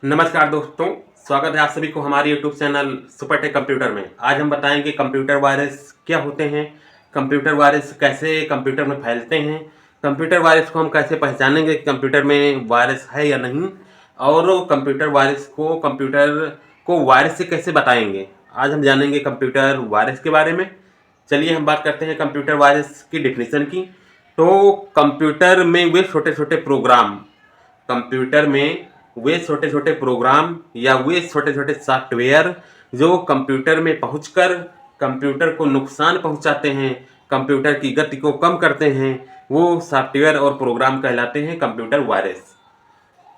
नमस्कार दोस्तों, स्वागत है आप सभी को हमारे YouTube channel super tech computer में। आज हम बताएंगे कंप्यूटर वायरस क्या होते हैं, कंप्यूटर वायरस कैसे कंप्यूटर में फैलते हैं, कंप्यूटर वायरस को हम कैसे पहचानेंगे कि कंप्यूटर में वायरस है या नहीं, और कंप्यूटर को वायरस से कैसे बताएंगे। आज हम जानेंगे कंप्यूटर वायरस के बारे में। चलिए हम बात करते हैं कंप्यूटर वायरस की डिफिनीशन की। तो कंप्यूटर में वे छोटे छोटे प्रोग्राम या वे छोटे छोटे सॉफ्टवेयर जो कंप्यूटर में पहुंचकर कंप्यूटर को नुकसान पहुंचाते हैं, कंप्यूटर की गति को कम करते हैं, वो सॉफ्टवेयर और प्रोग्राम कहलाते हैं कंप्यूटर वायरस।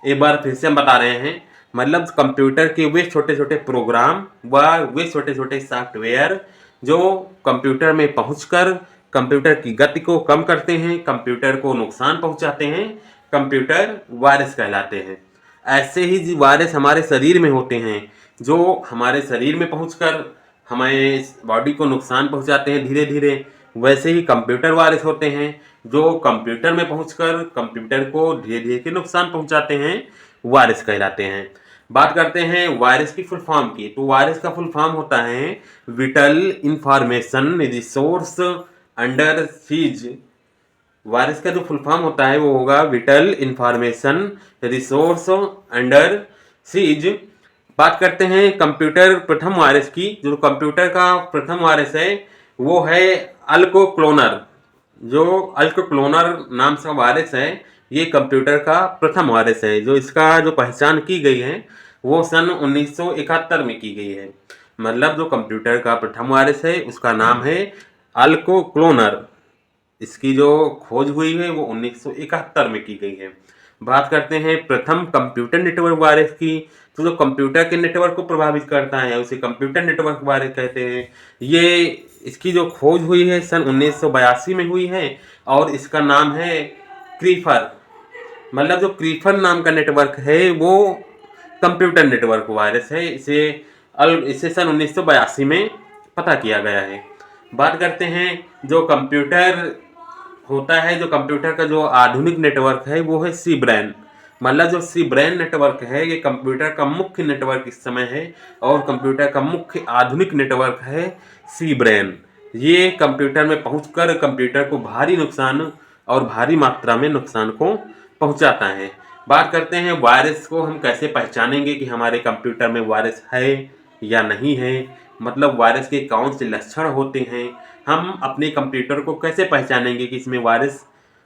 एक बार फिर से हम बता रहे हैं, मतलब कंप्यूटर के वे छोटे छोटे प्रोग्राम व वे छोटे छोटे सॉफ्टवेयर जो कंप्यूटर में पहुंचकर कंप्यूटर की गति को कम करते हैं, कंप्यूटर को नुकसान पहुंचाते हैं, कंप्यूटर वायरस कहलाते हैं। ऐसे ही वायरस हमारे शरीर में होते हैं जो हमारे शरीर में पहुंचकर हमारे बॉडी को नुकसान पहुंचाते हैं धीरे धीरे। वैसे ही कंप्यूटर वायरस होते हैं जो कंप्यूटर में पहुंचकर कंप्यूटर को धीरे धीरे के नुकसान पहुंचाते हैं, वायरस कहलाते हैं। बात करते हैं वायरस की फुल फॉर्म की। तो वायरस का फुल फॉर्म होता है whittle information resource under seize. Virus का जो फुल फॉर्म होता है वो होगा whittle information resource under seize. बात करते हैं कंप्यूटर प्रथम वायरस की। जो कंप्यूटर का प्रथम वायरस है वो है अल्कोक्लोनर। जो अल्कोक्लोनर नाम का वायरस है ये कंप्यूटर का प्रथम वायरस है। जो इसका जो पहचान की गई है वो सन 1971 में की गई है। मतलब जो कंप्यूटर का प्रथम वायरस है उसका नाम है अल्कोक्लोनर। इसकी जो खोज हुई है वो 1971 में की गई है। बात करते हैं प्रथम कंप्यूटर नेटवर्क वायरस की। तो जो कंप्यूटर के नेटवर्क को प्रभावित करता है उसे कंप्यूटर नेटवर्क वायरस कहते हैं। ये इसकी जो खोज हुई है सन 1982 में हुई है और इसका नाम है क्रीफर। मतलब जो क्रीफर नाम का नेटवर्क है वो कंप्यूटर नेटवर्क वायरस है। इसे सन 1982 में पता किया गया है। बात करते हैं जो कंप्यूटर का जो आधुनिक नेटवर्क है वो है सी ब्रेन। मतलब जो सी ब्रेन नेटवर्क है ये कंप्यूटर का मुख्य नेटवर्क इस समय है और कंप्यूटर का मुख्य आधुनिक नेटवर्क है सी ब्रेन। ये कंप्यूटर में पहुंचकर कंप्यूटर को भारी नुकसान और भारी मात्रा में नुकसान को पहुंचाता है। बात करते हैं वायरस को हम कैसे पहचानेंगे कि हमारे कंप्यूटर में वायरस है या नहीं है, मतलब वायरस के कौन से लक्षण होते हैं, हम अपने कंप्यूटर को कैसे पहचानेंगे कि इसमें वायरस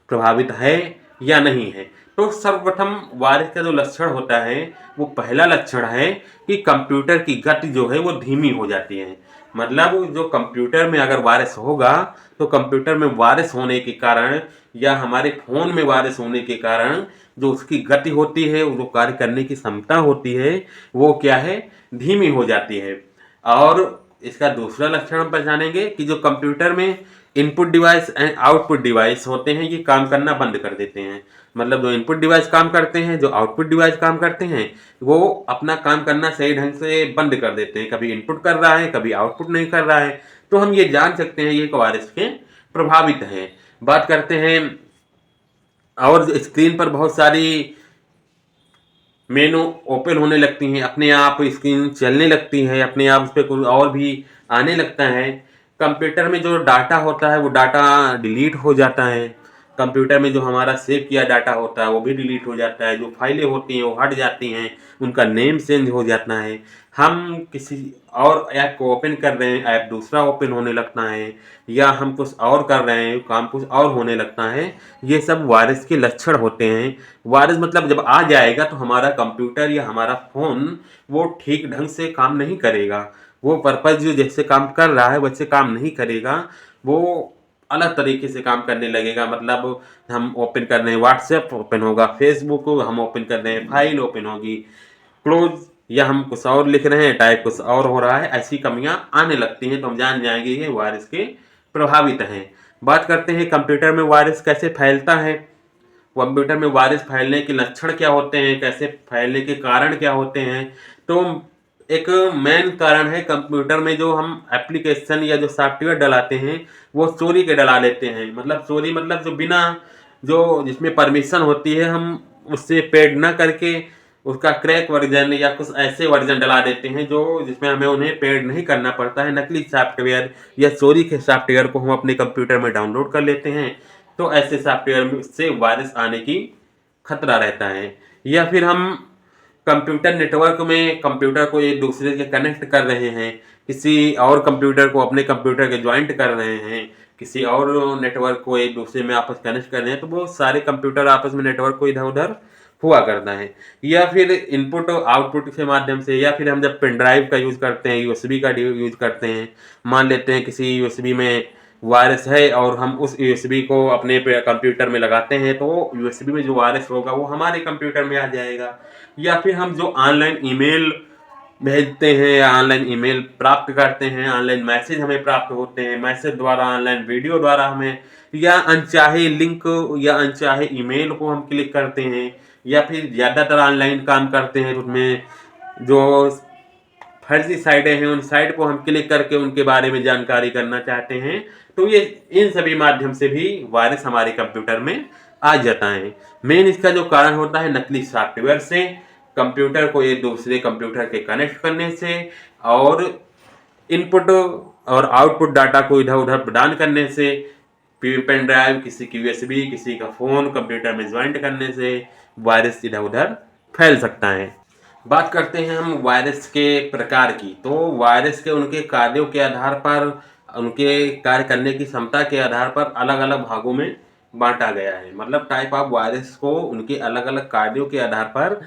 प्रभावित है या नहीं है। तो सर्वप्रथम वायरस का जो लक्षण होता है वो पहला लक्षण है कि कंप्यूटर की गति जो है वो धीमी हो जाती है। मतलब जो कंप्यूटर में अगर वायरस होगा तो कंप्यूटर में वायरस होने के कारण या हमारे फोन में वायरस होने के कारण जो उसकी गति होती है, जो कार्य करने की क्षमता होती है वो क्या है, धीमी हो जाती है। और इसका दूसरा लक्षण हम पहचानेंगे कि जो कंप्यूटर में input device and output device होते हैं ये काम करना बंद कर देते हैं। मतलब जो इनपुट डिवाइस काम करते हैं, जो आउटपुट डिवाइस काम करते हैं, वो अपना काम करना सही ढंग से बंद कर देते हैं। कभी इनपुट कर रहा है, कभी आउटपुट नहीं कर रहा है। तो हम ये जान सकते हैं ये वायरस के प्रभावित हैं। बात करते हैं और स्क्रीन पर बहुत सारी मेनू ओपन होने लगती हैं, अपने आप स्क्रीन चलने लगती है, अपने आप उस पर कुछ और भी आने लगता है। कंप्यूटर में जो डाटा होता है वो डाटा डिलीट हो जाता है। कंप्यूटर में जो हमारा सेव किया डाटा होता है वो भी डिलीट हो जाता है। जो फाइलें होती हैं वो हट जाती हैं, उनका नेम चेंज हो जाता है। हम किसी और ऐप को ओपन कर रहे हैं, ऐप दूसरा ओपन होने लगता है, या हम कुछ और कर रहे हैं, काम कुछ और होने लगता है। ये सब वायरस के लक्षण होते हैं। वायरस मतलब जब आ जाएगा तो हमारा कंप्यूटर या हमारा फ़ोन वो ठीक ढंग से काम नहीं करेगा। वो पर्पज़ जो जैसे काम कर रहा है वैसे काम नहीं करेगा, वो अलग तरीके से काम करने लगेगा। मतलब हम ओपन कर रहे हैं व्हाट्सएप ओपन होगा, फेसबुक हम ओपन कर रहे हैं फाइल ओपन होगी, क्लोज, या हम कुछ और लिख रहे हैं टाइप कुछ और हो रहा है। ऐसी कमियां आने लगती हैं तो हम जान जाएंगे ये वायरस के प्रभावित हैं। बात करते हैं कंप्यूटर में वायरस कैसे फैलता है। कंप्यूटर में वायरस फैलने के लक्षण क्या होते हैं, कैसे फैलने के कारण क्या होते हैं। तो एक मेन कारण है कंप्यूटर में जो हम एप्लीकेशन या जो सॉफ्टवेयर डलाते हैं वो चोरी के डला लेते हैं। मतलब चोरी मतलब जो बिना, जो जिसमें परमिशन होती है हम उससे पेड ना करके उसका क्रैक वर्जन या कुछ ऐसे वर्जन डला देते हैं जो जिसमें हमें उन्हें पेड नहीं करना पड़ता है। नकली सॉफ्टवेयर या चोरी के सॉफ्टवेयर को हम अपने कंप्यूटर में डाउनलोड कर लेते हैं, तो ऐसे सॉफ्टवेयर से वायरस आने की खतरा रहता है। या फिर हम कंप्यूटर नेटवर्क में कंप्यूटर को एक दूसरे के कनेक्ट कर रहे हैं, किसी और कंप्यूटर को अपने कंप्यूटर के ज्वाइंट कर रहे हैं, किसी और नेटवर्क को एक दूसरे में आपस कनेक्ट कर रहे हैं, तो वो सारे कंप्यूटर आपस में नेटवर्क को इधर उधर हुआ करता है। या फिर इनपुट आउटपुट के माध्यम से, या फिर हम जब पेन ड्राइव का यूज़ करते हैं, यूएसबी का यूज़ करते हैं, मान लेते हैं किसी यूएसबी में वायरस है और हम उस यूएसबी को अपने कंप्यूटर में लगाते हैं, तो यूएसबी में जो वायरस होगा वो हमारे कंप्यूटर में आ जाएगा। या फिर हम जो ऑनलाइन ईमेल भेजते हैं या ऑनलाइन ईमेल प्राप्त करते हैं, ऑनलाइन मैसेज हमें प्राप्त होते हैं, मैसेज द्वारा, ऑनलाइन वीडियो द्वारा हमें, या अनचाहे लिंक या अनचाहे ईमेल को हम क्लिक करते हैं, या फिर ज़्यादातर ऑनलाइन काम करते हैं उसमें जो फर्जी साइटें हैं उन साइट को हम क्लिक करके उनके बारे में जानकारी करना चाहते हैं, तो ये इन सभी माध्यम से भी वायरस हमारे कंप्यूटर में आ जाता है। मेन इसका जो कारण होता है नकली सॉफ्टवेयर से, कंप्यूटर को एक दूसरे कंप्यूटर के कनेक्ट करने से, और इनपुट और आउटपुट डाटा को इधर उधर प्रदान करने से, पेन ड्राइव, किसी की यूएसबी, किसी का फ़ोन कंप्यूटर में ज्वाइंट करने से वायरस इधर उधर फैल सकता है। बात करते हैं हम वायरस के प्रकार की, तो वायरस के उनके कार्यों के आधार पर, उनके कार्य करने की क्षमता के आधार पर अलग अलग भागों में बांटा गया है। मतलब टाइप ऑफ वायरस को उनके अलग अलग कार्यों के आधार पर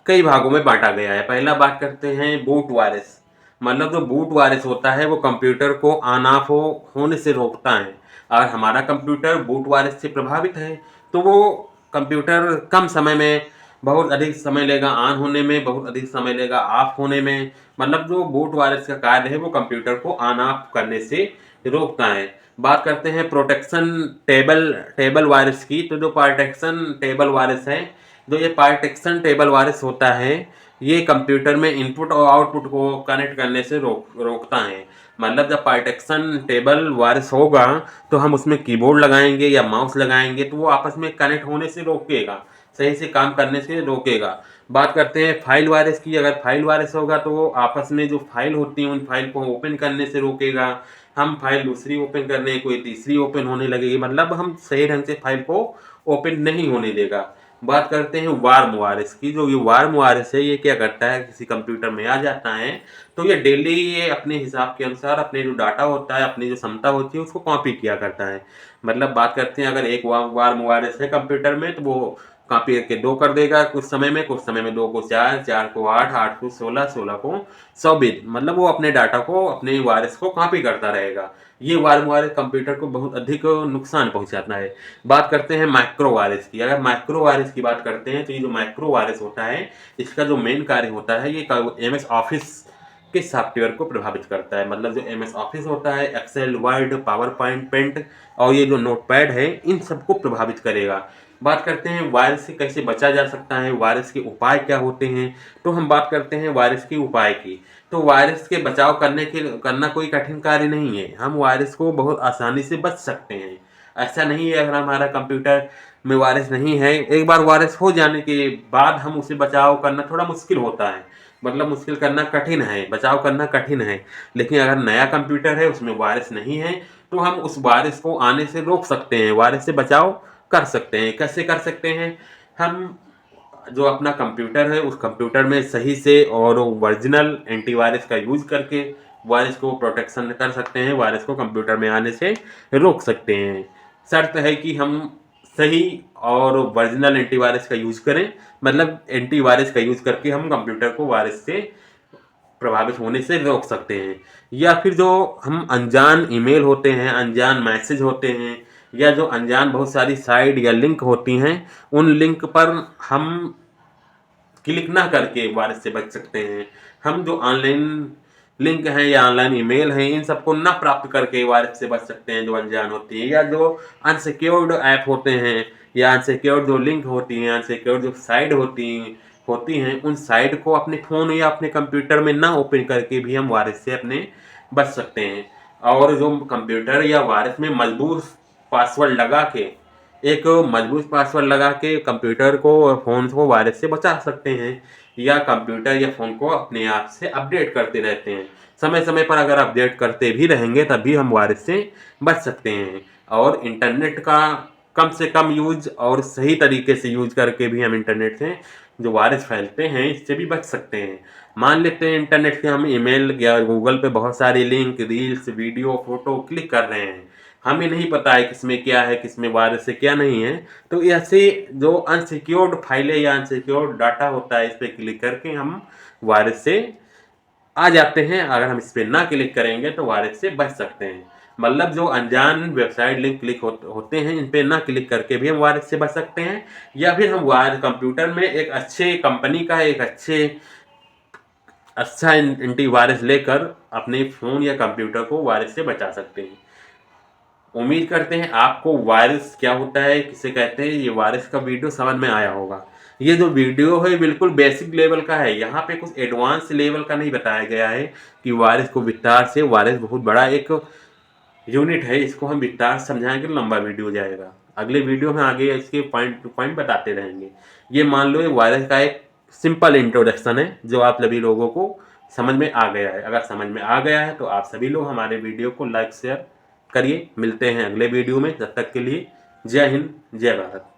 कई भागों में बांटा गया है। पहला बात करते हैं बूट वायरस। मतलब जो बूट वायरस होता है वो कंप्यूटर को ऑन ऑफ होने से रोकता है। अगर हमारा कंप्यूटर बूट वायरस से प्रभावित है तो वो कंप्यूटर कम समय में बहुत अधिक समय लेगा ऑन होने में, बहुत अधिक समय लेगा ऑफ होने में। मतलब जो बूट वायरस का कार्य है वो कंप्यूटर को ऑन ऑफ करने से रोकता है। बात करते हैं प्रोटेक्शन टेबल वायरस की। तो जो प्रोटेक्शन टेबल वायरस है, जो ये प्रोटेक्शन टेबल वायरस होता है, ये कंप्यूटर में इनपुट और आउटपुट को कनेक्ट करने से रोकता है। मतलब जब प्रोटेक्शन टेबल वायरस होगा तो हम उसमें कीबोर्ड लगाएंगे या माउस लगाएंगे तो वो आपस में कनेक्ट होने से रोकेगा, सही से काम करने से रोकेगा। बात करते हैं फाइल वायरस की। अगर फाइल वायरस होगा तो वो आपस में जो फाइल होती है उन फाइल को ओपन करने से रोकेगा। हम फाइल दूसरी ओपन कर रहे हैं, कोई तीसरी ओपन होने लगेगी, मतलब हम सही ढंग से फाइल को ओपन नहीं होने देगा। बात करते हैं वार्म वायरस की। जो ये वार्म वायरस है ये क्या करता है, किसी कंप्यूटर में आ जाता है तो ये डेली ये अपने हिसाब के अनुसार अपने जो डाटा होता है, अपनी जो क्षमता होती है उसको कॉपी किया करता है। मतलब बात करते हैं अगर एक वार्म वायरस है कंप्यूटर में तो वो कॉपी करके 2 कर देगा कुछ समय में, 2 को 4, 4 को 8, 8 को 16, 16 को 24। मतलब वो अपने डाटा को, अपने वायरस को कॉपी करता रहेगा। ये वार्म वायरस कंप्यूटर को बहुत अधिक नुकसान पहुंचाता है। बात करते हैं माइक्रो वायरस की। अगर माइक्रो वायरस की बात करते हैं तो ये जो माइक्रो वायरस होता है इसका जो मेन कार्य होता है ये एमएस ऑफिस के सॉफ्टवेयर को प्रभावित करता है। मतलब जो एमएस ऑफिस होता है, Excel, Word, PowerPoint, paint और ये जो नोटपैड है इन सबको प्रभावित करेगा। बात करते हैं वायरस से कैसे बचा जा सकता है, वायरस के उपाय क्या होते हैं। तो हम बात करते हैं वायरस के उपाय की। तो वायरस के बचाव करना कोई कठिन कार्य नहीं है। हम वायरस को बहुत आसानी से बच सकते हैं। ऐसा नहीं है अगर हमारा कंप्यूटर में वायरस नहीं है, एक बार वायरस हो जाने के बाद हम उसे बचाव करना थोड़ा मुश्किल होता है। मतलब मुश्किल करना कठिन है, बचाव करना कठिन है। लेकिन अगर नया कंप्यूटर है उसमें वायरस नहीं है तो हम उस वायरस को आने से रोक सकते हैं, वायरस से बचाव कर सकते हैं। कैसे कर सकते हैं, हम जो अपना कंप्यूटर है उस कंप्यूटर में सही से और ओरिजिनल एंटीवायरस का यूज़ करके वायरस को प्रोटेक्शन कर सकते हैं, वायरस को कंप्यूटर में आने से रोक सकते हैं। शर्त है कि हम सही और ओरिजिनल एंटीवायरस का यूज़ करें। मतलब एंटीवायरस का यूज़ करके हम कंप्यूटर को वायरस से प्रभावित होने से रोक सकते हैं। या फिर जो हम अनजान ईमेल होते हैं, अनजान मैसेज होते हैं, या जो अनजान बहुत सारी साइट या लिंक होती हैं उन लिंक पर हम क्लिक ना करके वायरस से बच सकते हैं। हम जो ऑनलाइन लिंक हैं या ऑनलाइन ईमेल हैं इन सबको ना प्राप्त करके वायरस से बच सकते हैं जो अनजान होती है। या जो अनसिक्योर्ड ऐप होते हैं या अनसिक्योर्ड जो लिंक होती हैं, अनसिक्योर्ड जो साइट होती हैं उन साइट को अपने फ़ोन या अपने कंप्यूटर में ना ओपन करके भी हम वायरस से अपने बच सकते हैं। और जो कंप्यूटर या वायरस में मजबूत पासवर्ड लगा के एक मजबूत पासवर्ड लगा के कंप्यूटर को और फ़ोन को वायरस से बचा सकते हैं, या कंप्यूटर या फ़ोन को अपने आप से अपडेट करते रहते हैं। समय समय पर अगर अपडेट करते भी रहेंगे तभी हम वायरस से बच सकते हैं। और इंटरनेट का कम से कम यूज और सही तरीके से यूज करके भी हम इंटरनेट से जो वायरस फैलते हैं इससे भी बच सकते हैं। मान लेते हैं इंटरनेट से हम ईमेल या गूगल पे बहुत सारी link, reels, video, photo click कर रहे हैं, हमें नहीं पता है किसमें क्या है, किसमें वायरस है, क्या नहीं है। तो ऐसे जो अनसिक्योर्ड फाइलें या अनसिक्योर्ड डाटा होता है, इस पे क्लिक करके हम वायरस से आ जाते हैं। अगर हम इस पे ना क्लिक करेंगे तो वायरस से बच सकते हैं। मतलब जो अनजान वेबसाइट लिंक क्लिक होते हैं, इन पे ना क्लिक करके भी हम वायरस से बच सकते हैं। या फिर हम वायरस कंप्यूटर में एक अच्छे कंपनी का एक अच्छा एंटीवायरस लेकर अपने फ़ोन या कंप्यूटर को वायरस से बचा सकते हैं। उम्मीद करते हैं आपको वायरस क्या होता है, किसे कहते हैं, ये वायरस का वीडियो समझ में आया होगा। ये जो वीडियो है बिल्कुल बेसिक लेवल का है, यहाँ पे कुछ एडवांस लेवल का नहीं बताया गया है कि वायरस को विस्तार से, वायरस बहुत बड़ा एक यूनिट है, इसको हम विस्तार से समझाएंगे तो लंबा वीडियो जाएगा। अगले वीडियो में आगे इसके पॉइंट टू पॉइंट बताते रहेंगे। ये मान लो ये वायरस का एक सिंपल इंट्रोडक्शन है जो आप सभी लोगों को समझ में आ गया है। अगर समझ में आ गया है तो आप सभी लोग हमारे वीडियो को लाइक शेयर करिए। मिलते हैं अगले वीडियो में, तब तक के लिए जय हिंद, जय भारत।